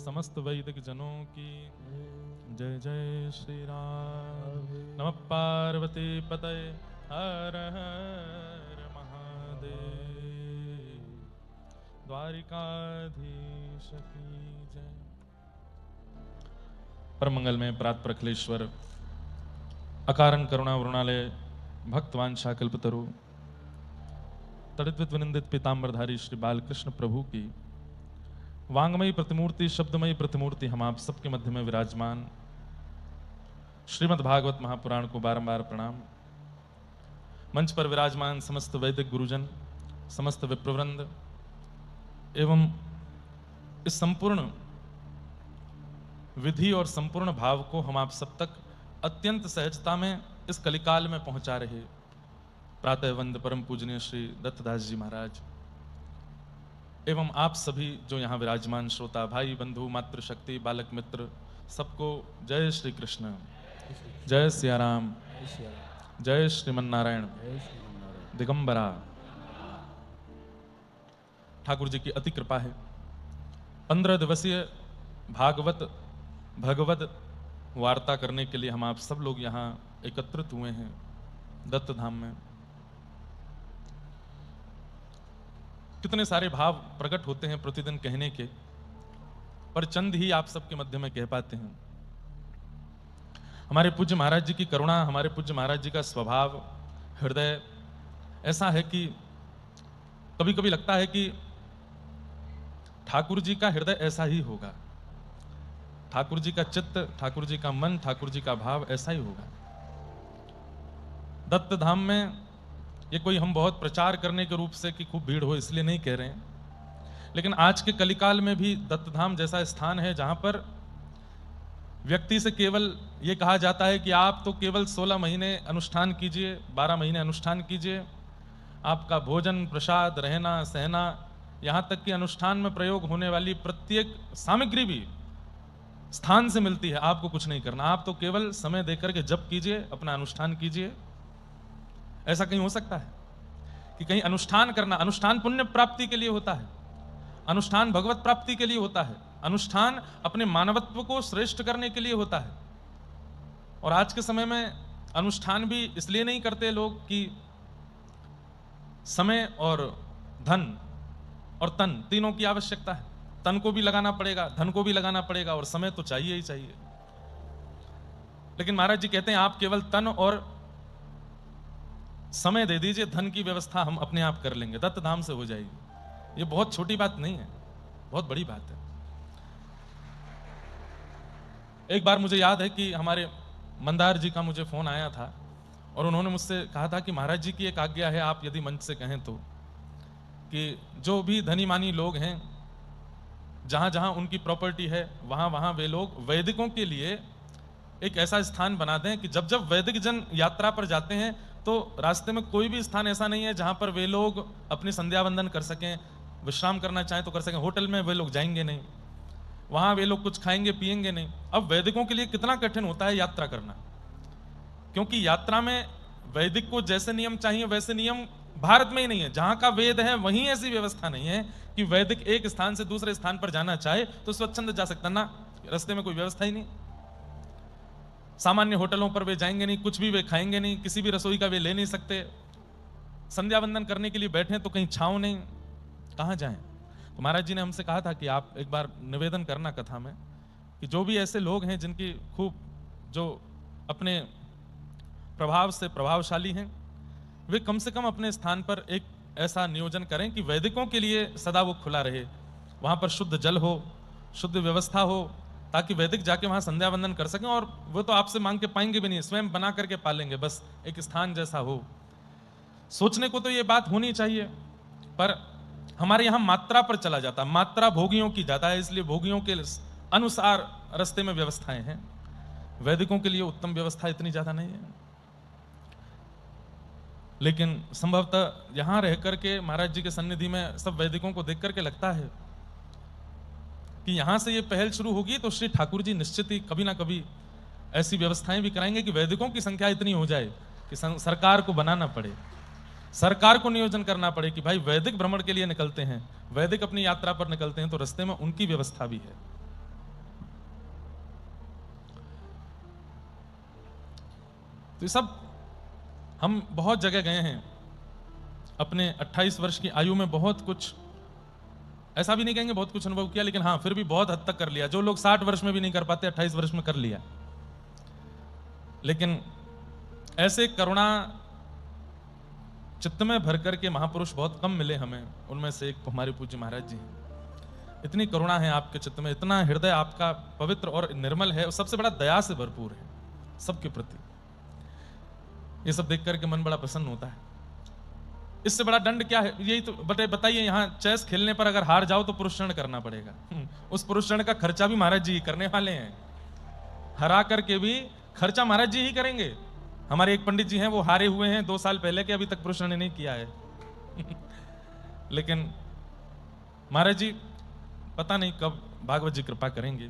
समस्त वैदिक जनों की जय जय श्री राम। नमः पार्वती पतये हर हर महादेव। द्वारिकाधीश की जय। परम मंगल में प्रात प्रखलेश्वर अकारण करुणा वरुणालय भक्तवांछा कल्पतरु तड़ित विनिंदित पीताम्बरधारी श्री बालकृष्ण प्रभु की वांगमयी प्रतिमूर्ति शब्दमयी प्रतिमूर्ति हम आप सबके मध्य में विराजमान श्रीमद् भागवत महापुराण को बारंबार प्रणाम। मंच पर विराजमान समस्त वैदिक गुरुजन, समस्त विप्रवृंद एवं इस संपूर्ण विधि और संपूर्ण भाव को हम आप सब तक अत्यंत सहजता में इस कलिकाल में पहुंचा रहे प्रातः वंद परम पूजनीय श्री दत्तदास जी महाराज एवं आप सभी जो यहाँ विराजमान श्रोता भाई बंधु मातृशक्ति बालक मित्र सबको जय श्री कृष्ण, जय सियाराम, जय श्रीमन नारायण, दिगंबरा। ठाकुर जी की अति कृपा है। 15 दिवसीय भागवत भगवत वार्ता करने के लिए हम आप सब लोग यहाँ एकत्रित हुए हैं दत्त धाम में। कितने सारे भाव प्रकट होते हैं प्रतिदिन कहने के, पर चंद ही आप सबके मध्य में कह पाते हैं। हमारे पूज्य महाराज जी की करुणा, हमारे पूज्य महाराज जी का स्वभाव हृदय ऐसा है कि कभी कभी लगता है कि ठाकुर जी का हृदय ऐसा ही होगा, ठाकुर जी का चित्त, ठाकुर जी का मन, ठाकुर जी का भाव ऐसा ही होगा। दत्त धाम में ये कोई हम बहुत प्रचार करने के रूप से कि खूब भीड़ हो इसलिए नहीं कह रहे हैं, लेकिन आज के कलिकाल में भी दत्त धाम जैसा स्थान है जहां पर व्यक्ति से केवल ये कहा जाता है कि आप तो केवल 16 महीने अनुष्ठान कीजिए, 12 महीने अनुष्ठान कीजिए, आपका भोजन प्रसाद रहना सहना यहां तक कि अनुष्ठान में प्रयोग होने वाली प्रत्येक सामग्री भी स्थान से मिलती है, आपको कुछ नहीं करना, आप तो केवल समय देकर के जप कीजिए, अपना अनुष्ठान कीजिए। ऐसा कहीं हो सकता है कि कहीं अनुष्ठान करना, अनुष्ठान पुण्य प्राप्ति के लिए होता है, अनुष्ठान भगवत प्राप्ति के लिए होता है, अनुष्ठान अपने मानवत्व को श्रेष्ठ करने के लिए होता है। और आज के समय में अनुष्ठान भी इसलिए नहीं करते लोग कि समय और धन और तन तीनों की आवश्यकता है। तन को भी लगाना पड़ेगा, धन को भी लगाना पड़ेगा और समय तो चाहिए ही चाहिए। लेकिन महाराज जी कहते हैं आप केवल तन और समय दे दीजिए, धन की व्यवस्था हम अपने आप कर लेंगे, दत्त धाम से हो जाएगी। ये बहुत छोटी बात नहीं है, बहुत बड़ी बात है। एक बार मुझे याद है कि हमारे मंदार जी का मुझे फोन आया था और उन्होंने मुझसे कहा था कि महाराज जी की एक आज्ञा है, आप यदि मंच से कहें तो, कि जो भी धनी मानी लोग हैं जहां जहां उनकी प्रॉपर्टी है वहां वहां वे लोग वैदिकों के लिए एक ऐसा स्थान बना दें कि जब जब वैदिक जन यात्रा पर जाते हैं तो रास्ते में कोई भी स्थान ऐसा नहीं है जहां पर वे लोग अपनी संध्या वंदन कर सकें, विश्राम करना चाहें तो कर सकें। होटल में वे लोग जाएंगे नहीं, वहां वे लोग कुछ खाएंगे पिएंगे नहीं। अब वैदिकों के लिए कितना कठिन होता है यात्रा करना, क्योंकि यात्रा में वैदिक को जैसे नियम चाहिए वैसे नियम भारत में ही नहीं है। जहां का वेद है वहीं ऐसी व्यवस्था नहीं है कि वैदिक एक स्थान से दूसरे स्थान पर जाना चाहे तो स्वच्छंद जा सकता ना, रास्ते में कोई व्यवस्था ही नहीं। सामान्य होटलों पर वे जाएंगे नहीं, कुछ भी वे खाएंगे नहीं, किसी भी रसोई का वे ले नहीं सकते। संध्या वंदन करने के लिए बैठे तो कहीं छांव नहीं, कहां जाएं। तो महाराज जी ने हमसे कहा था कि आप एक बार निवेदन करना कथा में कि जो भी ऐसे लोग हैं जिनकी खूब जो अपने प्रभाव से प्रभावशाली हैं, वे कम से कम अपने स्थान पर एक ऐसा नियोजन करें कि वैदिकों के लिए सदा वो खुला रहे, वहां पर शुद्ध जल हो, शुद्ध व्यवस्था हो, ताकि वैदिक जाके वहां संध्या वंदन कर सकें। और वो तो आपसे मांग के पाएंगे भी नहीं, स्वयं बना करके पालेंगे, बस एक स्थान जैसा हो। सोचने को तो ये बात होनी चाहिए, पर हमारे यहाँ मात्रा पर चला जाता है, मात्रा भोगियों की जाता है, इसलिए भोगियों के अनुसार रास्ते में व्यवस्थाएं हैं। वैदिकों के लिए उत्तम व्यवस्था इतनी ज्यादा नहीं है। लेकिन संभवतः यहां रह करके महाराज जी के सन्निधि में सब वैदिकों को देख करके लगता है कि यहां से ये पहल शुरू होगी तो श्री ठाकुर जी निश्चित ही कभी ना कभी ऐसी व्यवस्थाएं भी कराएंगे कि वैदिकों की संख्या इतनी हो जाए कि सरकार को बनाना पड़े, सरकार को नियोजन करना पड़े कि भाई वैदिक भ्रमण के लिए निकलते हैं, वैदिक अपनी यात्रा पर निकलते हैं तो रास्ते में उनकी व्यवस्था भी है। तो ये सब हम बहुत जगह गए हैं अपने 28 वर्ष की आयु में, बहुत कुछ, ऐसा भी नहीं कहेंगे बहुत कुछ अनुभव किया, लेकिन हाँ फिर भी बहुत हद तक कर लिया। जो लोग 60 वर्ष में भी नहीं कर पाते 28 वर्ष में कर लिया। लेकिन ऐसे करुणा चित्त में भर करके महापुरुष बहुत कम मिले हमें। उनमें से एक हमारे पूज्य महाराज जी हैं। इतनी करुणा है आपके चित्त में, इतना हृदय आपका पवित्र और निर्मल है, और सबसे बड़ा दया से भरपूर है सबके प्रति। ये सब देख करके मन बड़ा प्रसन्न होता है। इससे बड़ा दंड क्या है? यही तो बताइए, यहाँ चेस खेलने पर अगर हार जाओ तो पुरुषण करना पड़ेगा। उस पुरुषण का खर्चा भी महाराज जी ही करने वाले हैं। हरा करके भी खर्चा महाराज जी ही करेंगे। हमारे एक पंडित जी हैं, वो हारे हुए हैं 2 साल पहले के, अभी तक पुरुषण नहीं किया है। लेकिन महाराज जी पता नहीं कब भागवत जी कृपा करेंगे।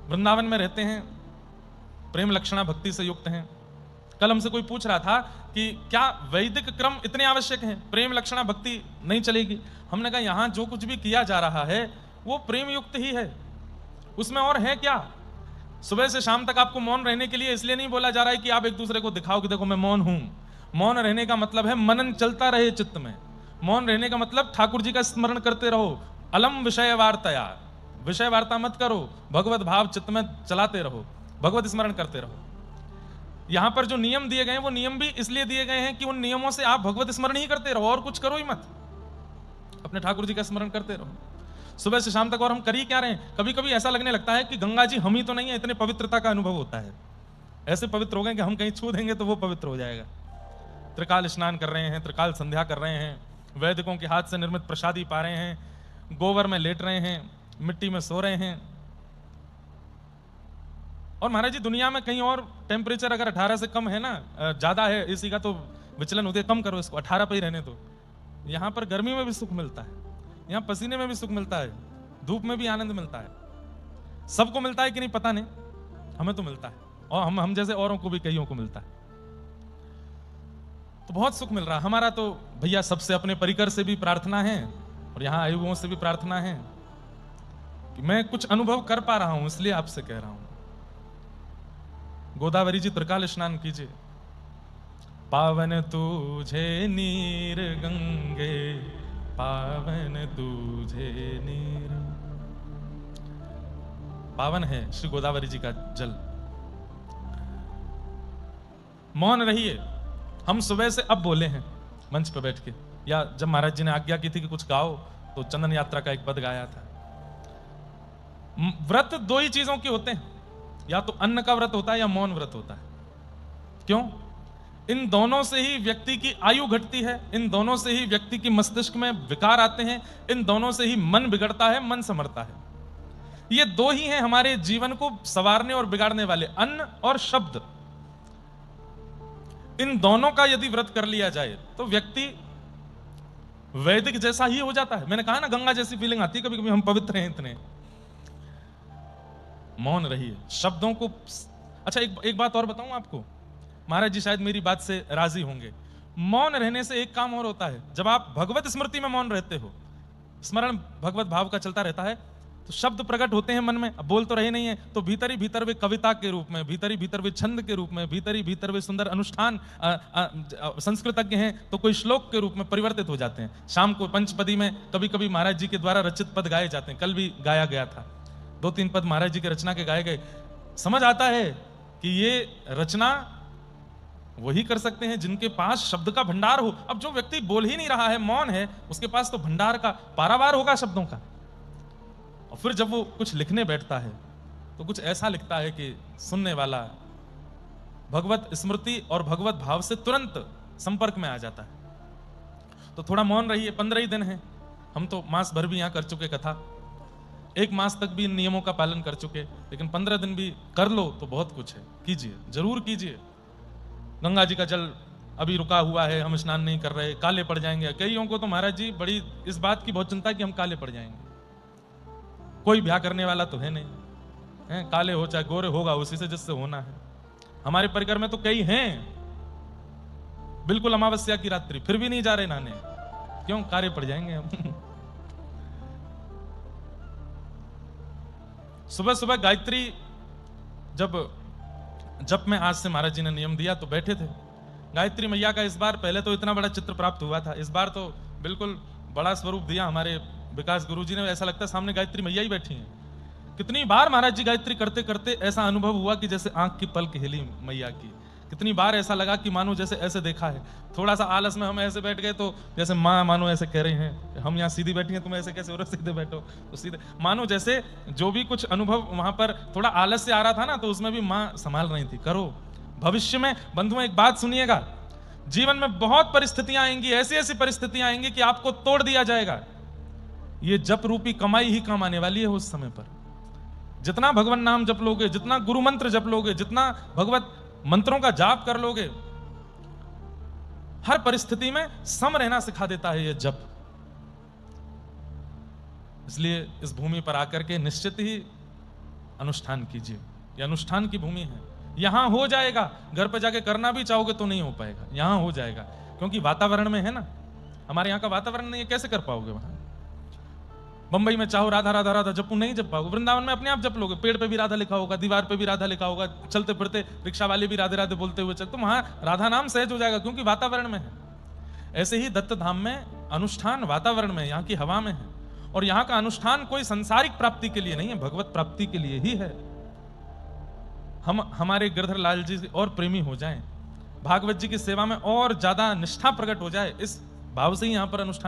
वृंदावन में रहते हैं, प्रेम लक्षणा भक्ति से युक्त हैं। कल हमसे कोई पूछ रहा था कि क्या वैदिक क्रम इतने आवश्यक हैं, प्रेम लक्षणा भक्ति नहीं चलेगी? हमने कहा यहां जो कुछ भी किया जा रहा है वो प्रेम युक्त ही है, उसमें और है क्या? सुबह से शाम तक आपको मौन रहने के लिए इसलिए नहीं बोला जा रहा है कि आप एक दूसरे को दिखाओ कि देखो मैं मौन हूं। मौन रहने का मतलब है मनन चलता रहे चित्त में। मौन रहने का मतलब ठाकुर जी का स्मरण करते रहो। अलम विषय वार्ताया, विषय वार्ता मत करो, भगवत भाव चित्त में चलाते रहो, भगवत स्मरण करते रहो। यहां पर जो नियम दिए गए हैं वो नियम भी इसलिए दिए गए हैं कि उन नियमों से आप भगवत स्मरण ही करते रहो, और कुछ करो ही मत, अपने ठाकुर जी का स्मरण करते रहो सुबह से शाम तक। और हम कर ही क्या रहे हैं? कभी कभी ऐसा लगने लगता है कि गंगा जी हम ही तो नहीं है, इतने पवित्रता का अनुभव होता है। ऐसे पवित्र हो गए कि हम कहीं छू देंगे तो वो पवित्र हो जाएगा। त्रिकाल स्नान कर रहे हैं, त्रिकाल संध्या कर रहे हैं, वैदिकों के हाथ से निर्मित प्रसादी पा रहे हैं, गोबर में लेट रहे हैं, मिट्टी में सो रहे हैं। और महाराज जी दुनिया में कहीं और टेम्परेचर अगर 18 से कम है ना, ज्यादा है, इसी का तो विचलन होते, कम करो इसको, 18 पे ही रहने दो। यहाँ पर गर्मी में भी सुख मिलता है, यहाँ पसीने में भी सुख मिलता है, धूप में भी आनंद मिलता है। सबको मिलता है कि नहीं पता नहीं, हमें तो मिलता है, और हम जैसे औरों को भी कईयों को मिलता है। तो बहुत सुख मिल रहा है। हमारा तो भैया सबसे अपने परिकर से भी प्रार्थना है, और यहाँ आए हुओं से भी प्रार्थना है कि मैं कुछ अनुभव कर पा रहा हूं, इसलिए आपसे कह रहा हूं। गोदावरी जी त्रिकाल स्नान कीजिए। पावन तुझे नीर गंगे, पावन तुझे नीर। पावन है श्री गोदावरी जी का जल। मौन रहिए। हम सुबह से अब बोले हैं मंच पर बैठ के, या जब महाराज जी ने आज्ञा की थी कि कुछ गाओ तो चंदन यात्रा का एक पद गाया था। व्रत 2 ही चीजों के होते हैं, या तो अन्न का व्रत होता है या मौन व्रत होता है। क्यों? इन दोनों से ही व्यक्ति की आयु घटती है, इन दोनों से ही व्यक्ति की मस्तिष्क में विकार आते हैं, इन दोनों से ही मन बिगड़ता है, मन संवरता है। ये 2 ही हैं हमारे जीवन को संवारने और बिगाड़ने वाले, अन्न और शब्द। इन दोनों का यदि व्रत कर लिया जाए तो व्यक्ति वैदिक जैसा ही हो जाता है। मैंने कहा ना गंगा जैसी फीलिंग आती है कभी कभी, हम पवित्र हैं इतने। मौन रहिए, शब्दों को। अच्छा एक बात और बताऊं आपको, महाराज जी शायद मेरी बात से राजी होंगे। मौन रहने से एक काम और होता है, जब आप भगवत स्मृति में मौन रहते हो, स्मरण भगवत भाव का चलता रहता है, तो शब्द प्रकट होते हैं मन में। अब बोल तो रहे नहीं है, तो भीतर ही भीतर वे कविता के रूप में, भीतर ही भीतर वे छंद के रूप में, भीतर ही भीतर वे सुंदर अनुष्ठान, संस्कृतज्ञ हैं तो कोई श्लोक के रूप में परिवर्तित हो जाते हैं। शाम को पंचपदी में कभी कभी महाराज जी के द्वारा रचित पद गाए जाते हैं। कल भी गाया गया था, 2-3 पद महाराज जी के रचना के गाए गए। समझ आता है कि ये रचना वही कर सकते हैं जिनके पास शब्द का भंडार हो। अब जो व्यक्ति बोल ही नहीं रहा है, मौन है, उसके पास तो भंडार का पारावार होगा शब्दों का। और फिर जब वो कुछ लिखने बैठता है तो कुछ ऐसा लिखता है कि सुनने वाला भगवत स्मृति और भगवत भाव से तुरंत संपर्क में आ जाता है। तो थोड़ा मौन रहिए। 15 ही दिन है, हम तो मास भर भी यहां कर चुके कथा, 1 मास तक भी इन नियमों का पालन कर चुके, लेकिन 15 दिन भी कर लो तो बहुत कुछ है। कीजिए, जरूर कीजिए। गंगा जी का जल अभी रुका हुआ है, हम स्नान नहीं कर रहे, काले पड़ जाएंगे। कईयों को तो महाराज जी बड़ी इस बात की बहुत चिंता कि हम काले पड़ जाएंगे। कोई ब्याह करने वाला तो है नहीं है, काले हो चाहे गोरे होगा उसी से जिससे होना है। हमारे परिकर में तो कई हैं बिल्कुल अमावस्या की रात्रि फिर भी नहीं जा रहे नहाने, क्यों? काले पड़ जाएंगे हम। सुबह सुबह गायत्री जब जप में आज से महाराज जी ने नियम दिया तो बैठे थे। गायत्री मैया का इस बार, पहले तो इतना बड़ा चित्र प्राप्त हुआ था, इस बार तो बिल्कुल बड़ा स्वरूप दिया हमारे विकास गुरु जी ने। ऐसा लगता है सामने गायत्री मैया ही बैठी हैं। कितनी बार महाराज जी गायत्री करते करते ऐसा अनुभव हुआ कि जैसे आंख की पलक हिली मैया की। कितनी बार ऐसा लगा कि मानो जैसे ऐसे देखा है। थोड़ा सा आलस में हम ऐसे बैठ गए तो जैसे माँ मानो ऐसे कह रही हैं, हम यहाँ सीधी बैठी हैं, तुम ऐसे कैसे हो रहे, सीधे बैठो। तो सीधे मानो जैसे जो भी कुछ अनुभव वहां पर थोड़ा आलस से आ रहा था ना, तो उसमें भी माँ संभाल रही थी, करो। भविष्य में बंधुओं एक बात सुनिएगा, जीवन में बहुत परिस्थितियां आएंगी, ऐसी ऐसी परिस्थितियां आएंगी कि आपको तोड़ दिया जाएगा। ये जप रूपी कमाई ही काम आने वाली है उस समय पर। जितना भगवान नाम जप लोगे, जितना गुरु मंत्र जप लोगे, जितना भगवत मंत्रों का जाप कर लोगे, हर परिस्थिति में सम रहना सिखा देता है ये जप। इसलिए इस भूमि पर आकर के निश्चित ही अनुष्ठान कीजिए। ये अनुष्ठान की भूमि है, यहां हो जाएगा। घर पर जाके करना भी चाहोगे तो नहीं हो पाएगा, यहां हो जाएगा, क्योंकि वातावरण में है ना। हमारे यहाँ का वातावरण नहीं है, कैसे कर पाओगे वहां? बंबई में चाहो राधा राधा राधा जपू, नहीं जप पाओगे। वृंदावन में अपने आप जप लोगे, पेड़ पे भी राधा लिखा होगा, दीवार पे भी राधा लिखा होगा, चलते फिरते रिक्शा वाले भी राधे राधे बोलते हुए चल, तो वहां राधा नाम सहज हो जाएगा, क्योंकि वातावरण में है। ऐसे ही दत्त धाम में अनुष्ठान वातावरण में, यहाँ की हवा में है। और यहाँ का अनुष्ठान कोई संसारिक प्राप्ति के लिए नहीं है, भगवत प्राप्ति के लिए ही है। हम हमारे गिरधर लाल जी और प्रेमी हो जाएं, भागवत जी की सेवा में और ज्यादा निष्ठा प्रकट हो जाए, इस भाव से ही यहाँ पर अनुष्ठान